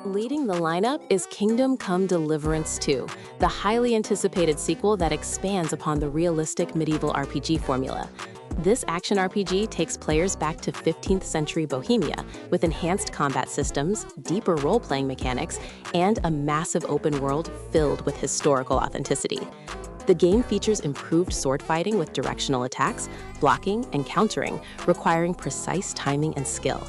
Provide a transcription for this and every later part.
Leading the lineup is Kingdom Come Deliverance 2, the highly anticipated sequel that expands upon the realistic medieval RPG formula. This action RPG takes players back to 15th century Bohemia with enhanced combat systems, deeper role-playing mechanics, and a massive open world filled with historical authenticity. The game features improved sword fighting with directional attacks, blocking, and countering, requiring precise timing and skill.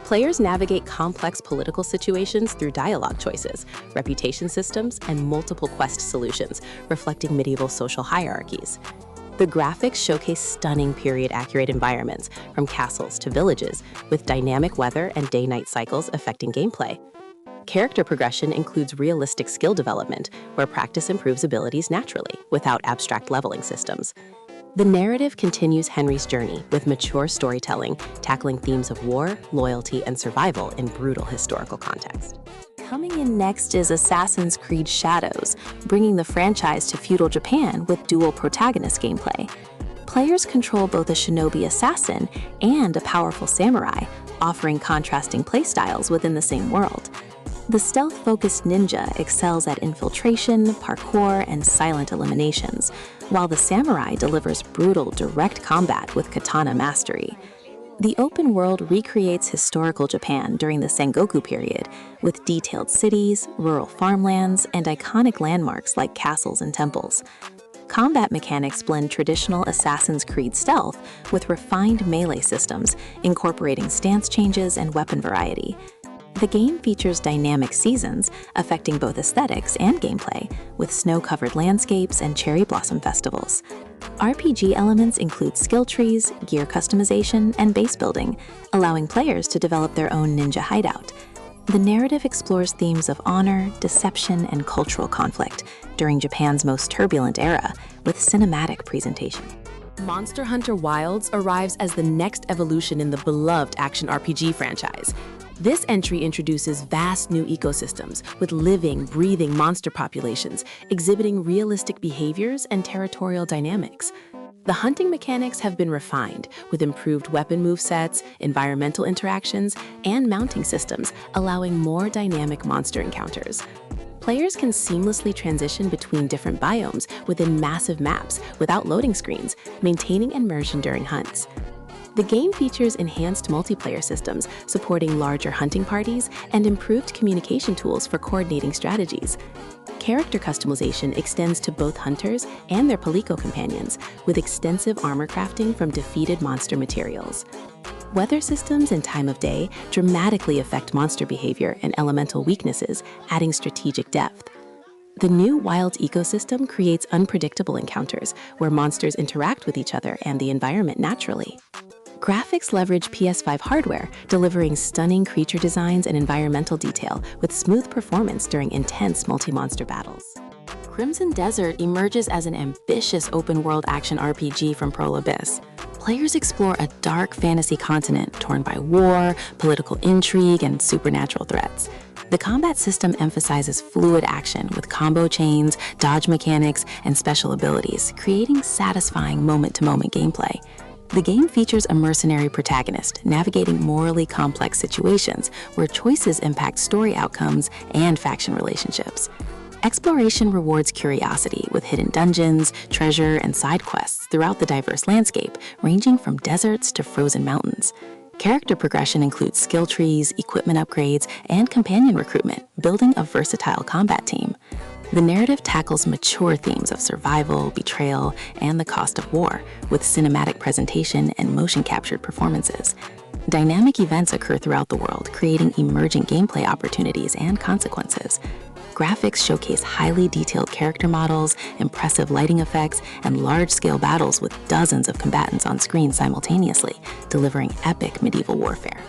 Players navigate complex political situations through dialogue choices, reputation systems, and multiple quest solutions, reflecting medieval social hierarchies. The graphics showcase stunning period-accurate environments, from castles to villages, with dynamic weather and day-night cycles affecting gameplay. Character progression includes realistic skill development, where practice improves abilities naturally, without abstract leveling systems. The narrative continues Henry's journey with mature storytelling, tackling themes of war, loyalty, and survival in brutal historical context. Coming in next is Assassin's Creed Shadows, bringing the franchise to feudal Japan with dual protagonist gameplay. Players control both a shinobi assassin and a powerful samurai, offering contrasting playstyles within the same world. The stealth-focused ninja excels at infiltration, parkour, and silent eliminations, while the samurai delivers brutal, direct combat with katana mastery. The open world recreates historical Japan during the Sengoku period, with detailed cities, rural farmlands, and iconic landmarks like castles and temples. Combat mechanics blend traditional Assassin's Creed stealth with refined melee systems, incorporating stance changes and weapon variety. The game features dynamic seasons, affecting both aesthetics and gameplay, with snow-covered landscapes and cherry blossom festivals. RPG elements include skill trees, gear customization, and base building, allowing players to develop their own ninja hideout. The narrative explores themes of honor, deception, and cultural conflict during Japan's most turbulent era, with cinematic presentation. Monster Hunter Wilds arrives as the next evolution in the beloved action RPG franchise. This entry introduces vast new ecosystems with living, breathing monster populations, exhibiting realistic behaviors and territorial dynamics. The hunting mechanics have been refined, with improved weapon movesets, environmental interactions, and mounting systems, allowing more dynamic monster encounters. Players can seamlessly transition between different biomes within massive maps without loading screens, maintaining immersion during hunts. The game features enhanced multiplayer systems supporting larger hunting parties and improved communication tools for coordinating strategies. Character customization extends to both hunters and their Palico companions, with extensive armor crafting from defeated monster materials. Weather systems and time of day dramatically affect monster behavior and elemental weaknesses, adding strategic depth. The new Wilds ecosystem creates unpredictable encounters where monsters interact with each other and the environment naturally. Graphics leverage PS5 hardware, delivering stunning creature designs and environmental detail with smooth performance during intense multi-monster battles. Crimson Desert emerges as an ambitious open-world action RPG from Pearl Abyss. Players explore a dark fantasy continent torn by war, political intrigue, and supernatural threats. The combat system emphasizes fluid action with combo chains, dodge mechanics, and special abilities, creating satisfying moment-to-moment gameplay. The game features a mercenary protagonist navigating morally complex situations where choices impact story outcomes and faction relationships. Exploration rewards curiosity with hidden dungeons, treasure, and side quests throughout the diverse landscape, ranging from deserts to frozen mountains. Character progression includes skill trees, equipment upgrades, and companion recruitment, building a versatile combat team. The narrative tackles mature themes of survival, betrayal, and the cost of war, with cinematic presentation and motion-captured performances. Dynamic events occur throughout the world, creating emerging gameplay opportunities and consequences. Graphics showcase highly detailed character models, impressive lighting effects, and large-scale battles with dozens of combatants on screen simultaneously, delivering epic medieval warfare.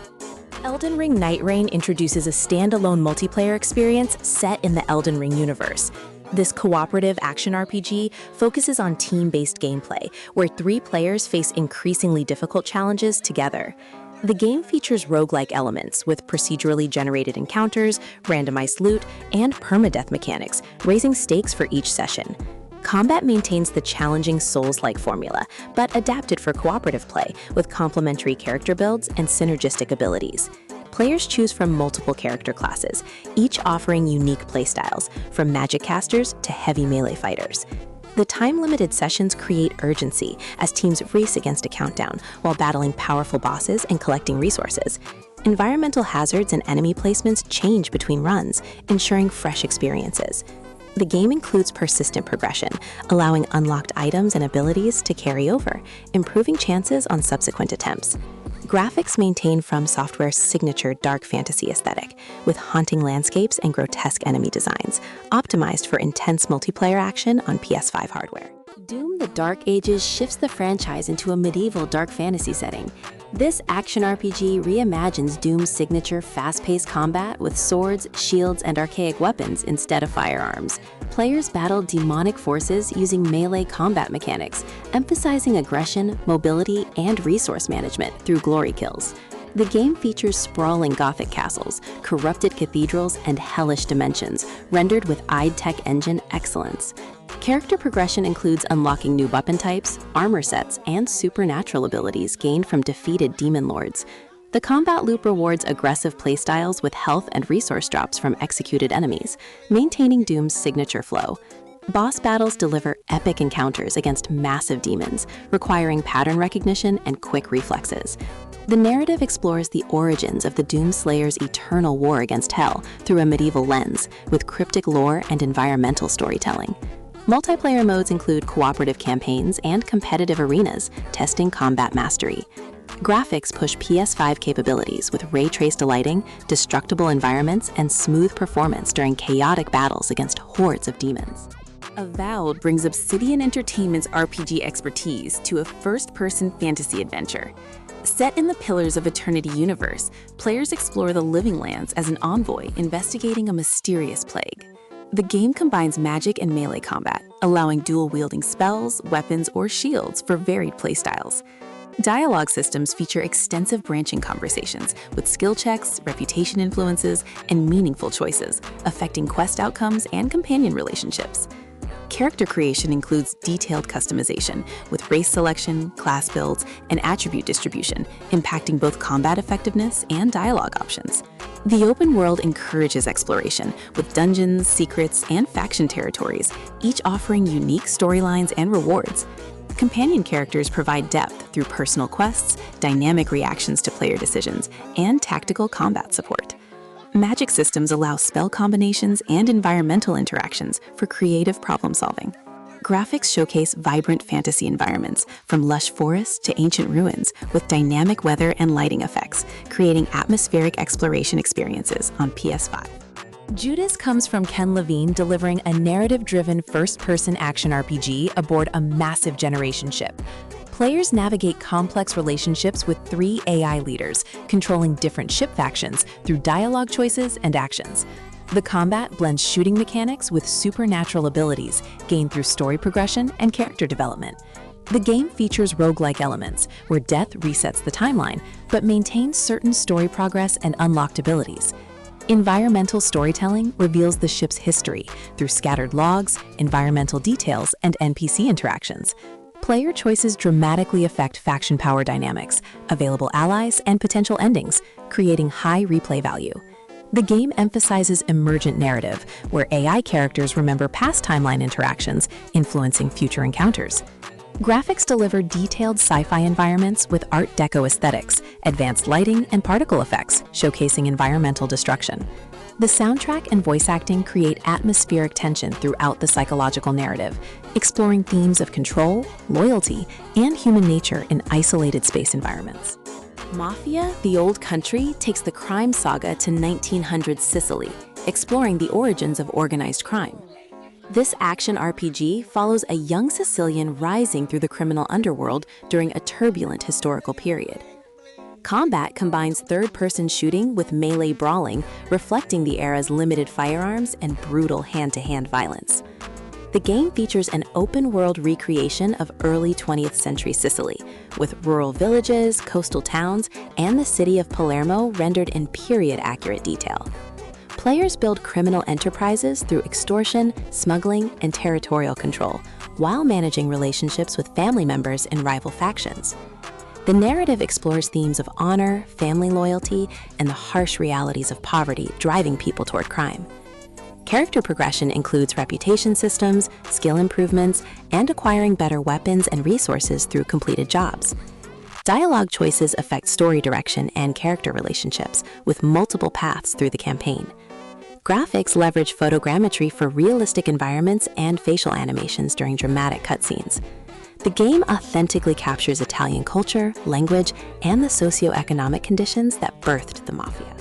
Elden Ring Nightreign introduces a standalone multiplayer experience set in the Elden Ring universe. This cooperative action RPG focuses on team-based gameplay, where 3 players face increasingly difficult challenges together. The game features roguelike elements with procedurally generated encounters, randomized loot, and permadeath mechanics, raising stakes for each session. Combat maintains the challenging Souls-like formula, but adapted for cooperative play with complementary character builds and synergistic abilities. Players choose from multiple character classes, each offering unique playstyles, from magic casters to heavy melee fighters. The time-limited sessions create urgency as teams race against a countdown while battling powerful bosses and collecting resources. Environmental hazards and enemy placements change between runs, ensuring fresh experiences. The game includes persistent progression, allowing unlocked items and abilities to carry over, improving chances on subsequent attempts. Graphics maintain From Software's signature dark fantasy aesthetic, with haunting landscapes and grotesque enemy designs, optimized for intense multiplayer action on PS5 hardware. Doom: The Dark Ages shifts the franchise into a medieval dark fantasy setting. This action RPG reimagines Doom's signature fast-paced combat with swords, shields, and archaic weapons instead of firearms. Players battle demonic forces using melee combat mechanics, emphasizing aggression, mobility, and resource management through glory kills. The game features sprawling Gothic castles, corrupted cathedrals, and hellish dimensions, rendered with id Tech Engine excellence. Character progression includes unlocking new weapon types, armor sets, and supernatural abilities gained from defeated demon lords. The combat loop rewards aggressive playstyles with health and resource drops from executed enemies, maintaining Doom's signature flow. Boss battles deliver epic encounters against massive demons, requiring pattern recognition and quick reflexes. The narrative explores the origins of the Doom Slayer's eternal war against Hell through a medieval lens, with cryptic lore and environmental storytelling. Multiplayer modes include cooperative campaigns and competitive arenas, testing combat mastery. Graphics push PS5 capabilities with ray-traced lighting, destructible environments, and smooth performance during chaotic battles against hordes of demons. Avowed brings Obsidian Entertainment's RPG expertise to a first-person fantasy adventure. Set in the Pillars of Eternity universe, players explore the Living Lands as an envoy investigating a mysterious plague. The game combines magic and melee combat, allowing dual-wielding spells, weapons, or shields for varied playstyles. Dialogue systems feature extensive branching conversations with skill checks, reputation influences, and meaningful choices, affecting quest outcomes and companion relationships. Character creation includes detailed customization with race selection, class builds, and attribute distribution, impacting both combat effectiveness and dialogue options. The open world encourages exploration with dungeons, secrets, and faction territories, each offering unique storylines and rewards. Companion characters provide depth through personal quests, dynamic reactions to player decisions, and tactical combat support. Magic systems allow spell combinations and environmental interactions for creative problem-solving. Graphics showcase vibrant fantasy environments, from lush forests to ancient ruins, with dynamic weather and lighting effects, creating atmospheric exploration experiences on PS5. Judas comes from Ken Levine, delivering a narrative-driven first-person action RPG aboard a massive generation ship. Players navigate complex relationships with 3 AI leaders, controlling different ship factions through dialogue choices and actions. The combat blends shooting mechanics with supernatural abilities gained through story progression and character development. The game features roguelike elements, where death resets the timeline, but maintains certain story progress and unlocked abilities. Environmental storytelling reveals the ship's history through scattered logs, environmental details, and NPC interactions. Player choices dramatically affect faction power dynamics, available allies, and potential endings, creating high replay value. The game emphasizes emergent narrative, where AI characters remember past timeline interactions, influencing future encounters. Graphics deliver detailed sci-fi environments with Art Deco aesthetics, advanced lighting, and particle effects, showcasing environmental destruction. The soundtrack and voice acting create atmospheric tension throughout the psychological narrative, exploring themes of control, loyalty, and human nature in isolated space environments. Mafia The Old Country takes the crime saga to 1900s Sicily, exploring the origins of organized crime. This action RPG follows a young Sicilian rising through the criminal underworld during a turbulent historical period. Combat combines third-person shooting with melee brawling, reflecting the era's limited firearms and brutal hand-to-hand violence. The game features an open-world recreation of early 20th century Sicily, with rural villages, coastal towns, and the city of Palermo rendered in period-accurate detail. Players build criminal enterprises through extortion, smuggling, and territorial control, while managing relationships with family members in rival factions. The narrative explores themes of honor, family loyalty, and the harsh realities of poverty driving people toward crime. Character progression includes reputation systems, skill improvements, and acquiring better weapons and resources through completed jobs. Dialogue choices affect story direction and character relationships, with multiple paths through the campaign. Graphics leverage photogrammetry for realistic environments and facial animations during dramatic cutscenes. The game authentically captures Italian culture, language, and the socio-economic conditions that birthed the Mafia.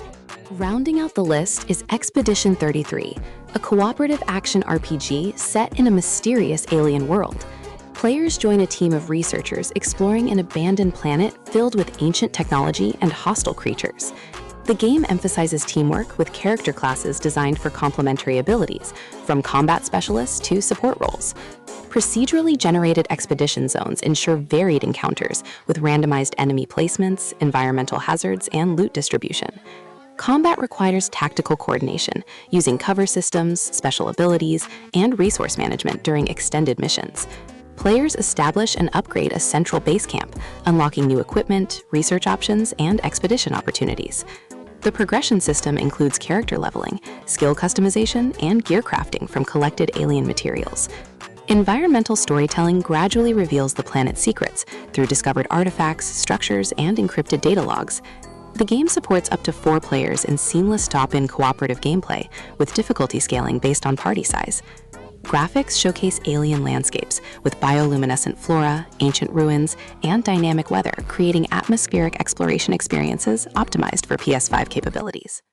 Rounding out the list is Expedition 33, a cooperative action RPG set in a mysterious alien world. Players join a team of researchers exploring an abandoned planet filled with ancient technology and hostile creatures. The game emphasizes teamwork with character classes designed for complementary abilities, from combat specialists to support roles. Procedurally generated expedition zones ensure varied encounters with randomized enemy placements, environmental hazards, and loot distribution. Combat requires tactical coordination, using cover systems, special abilities, and resource management during extended missions. Players establish and upgrade a central base camp, unlocking new equipment, research options, and expedition opportunities. The progression system includes character leveling, skill customization, and gear crafting from collected alien materials. Environmental storytelling gradually reveals the planet's secrets through discovered artifacts, structures, and encrypted data logs. The game supports up to 4 players in seamless stop-in cooperative gameplay, with difficulty scaling based on party size. Graphics showcase alien landscapes with bioluminescent flora, ancient ruins, and dynamic weather, creating atmospheric exploration experiences optimized for PS5 capabilities.